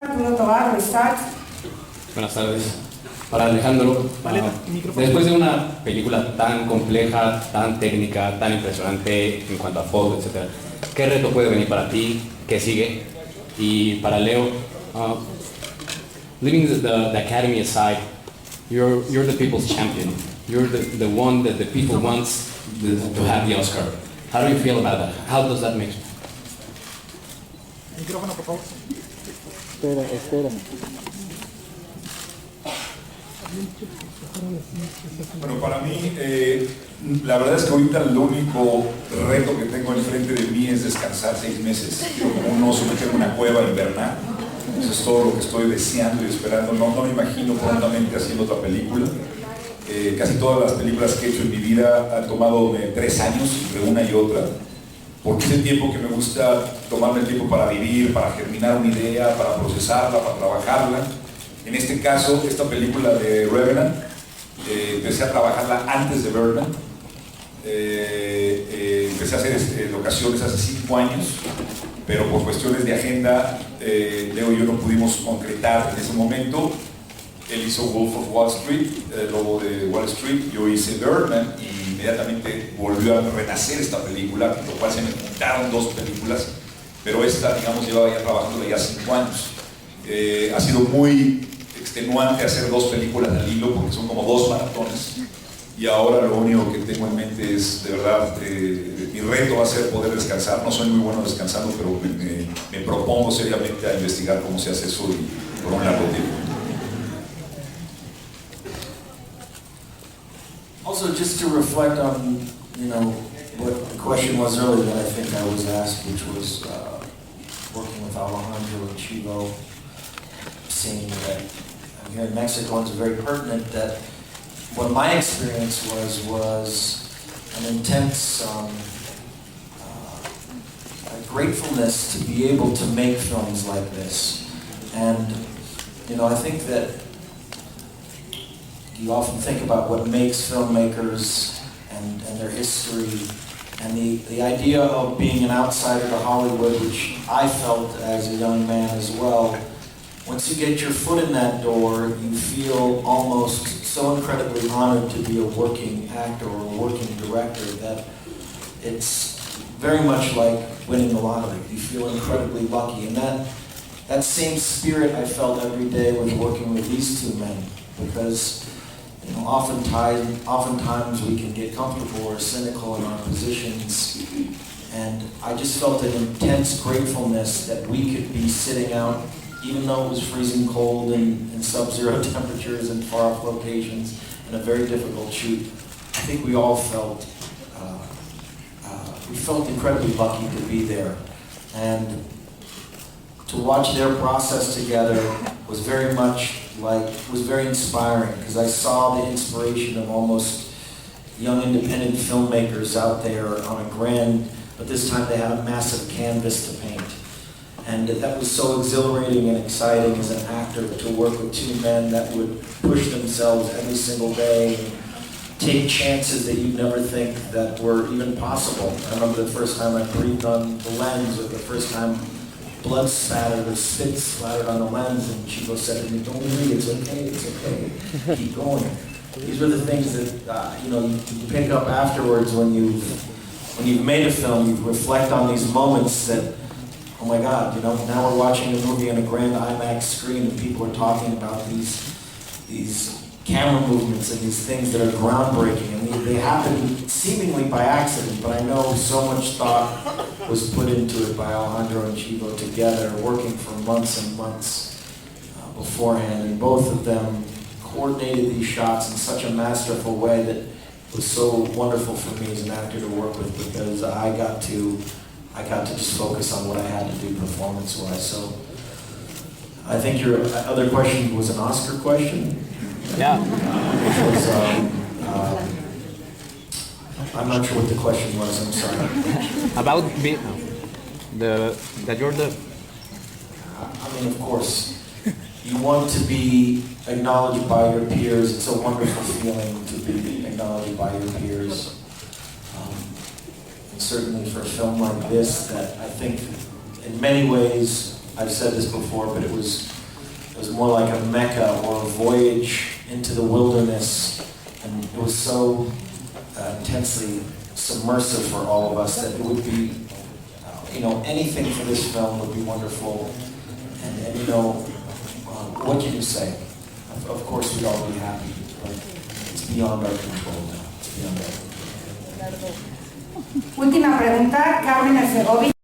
Buenas tardes. Para Alejandro, después de una película tan compleja, tan técnica, tan impresionante en cuanto a foto, etc., ¿qué reto puede venir para ti? ¿Qué sigue? Y para Leo, leaving the academy aside, you're the people's champion. You're the one that the people wants to have the Oscar. How do you feel about that? How does that make you? Micrófono, por favor. Espera. Bueno, para mí, la verdad es que ahorita el único reto que tengo enfrente de mí es descansar 6 meses. Yo como un oso me quedo en una cueva invernal. Eso es todo lo que estoy deseando y esperando. No me imagino prontamente haciendo otra película. Casi todas las películas que he hecho en mi vida han tomado 3 años entre una y otra. Porque es el tiempo que me gusta tomarme el tiempo para vivir, para germinar una idea, para procesarla, para trabajarla. En este caso, esta película de Revenant, empecé a trabajarla antes de Birdman. Empecé a hacer locaciones hace 5 años, pero por cuestiones de agenda, Leo y yo no pudimos concretar en ese momento. Él hizo Wolf of Wall Street, el lobo de Wall Street, yo hice Birdman y inmediatamente volvió a renacer esta película, lo cual se me juntaron 2 películas, pero esta, digamos, llevaba ya trabajándola ya 5 años. Ha sido muy extenuante hacer 2 películas al hilo porque son como 2 maratones y ahora lo único que tengo en mente es, de verdad, mi reto va a ser poder descansar. No soy muy bueno descansando, pero me propongo seriamente a investigar cómo se hace eso y por un largo tiempo. Also, just to reflect on, what the question was earlier that I think I was asked, which was working with Alejandro and Chivo, seeing that I'm here in Mexico, and it's very pertinent that what my experience was an intense gratefulness to be able to make films like this. And, I think that you often think about what makes filmmakers and their history, and the idea of being an outsider to Hollywood, which I felt as a young man as well. Once you get your foot in that door, you feel almost so incredibly honored to be a working actor or a working director that it's very much like winning the lottery. You feel incredibly lucky, and that same spirit I felt every day when working with these 2 men, because oftentimes we can get comfortable or cynical in our positions, and I just felt an intense gratefulness that we could be sitting out, even though it was freezing cold and sub-zero temperatures and far-off locations and a very difficult shoot. I think we all felt incredibly lucky to be there, and to watch their process together was very inspiring, because I saw the inspiration of almost young independent filmmakers out there on a grand, but this time they had a massive canvas to paint. And that was so exhilarating and exciting as an actor to work with 2 men that would push themselves every single day and take chances that you'd never think that were even possible. I remember the first time I breathed on the lens, or the first time blood spattered or spit splattered on the lens, and Chico said to me, "Don't worry, it's okay, keep going." These were the things that you pick up afterwards when you've made a film. You reflect on these moments that, oh my God, now we're watching a movie on a grand IMAX screen, and people are talking about these camera movements and these things that are groundbreaking, and they happen seemingly by accident, but I know so much thought was put into it by Alejandro and Chivo together, working for months and months beforehand, and both of them coordinated these shots in such a masterful way that it was so wonderful for me as an actor to work with, because I got to just focus on what I had to do performance-wise. So I think your other question was an Oscar question. Yeah. Which was, I'm not sure what the question was, I'm sorry. About that you're the... I mean, of course, you want to be acknowledged by your peers. It's a wonderful feeling to be acknowledged by your peers. And certainly for a film like this, that I think in many ways I've said this before, but it was more like a Mecca or a voyage into the wilderness, and it was so intensely submersive for all of us that it would be, anything for this film would be wonderful. And what can you say? Of course, we'd all be happy, but it's beyond our control now. It's beyond our control. Última pregunta, Carmen Segovia.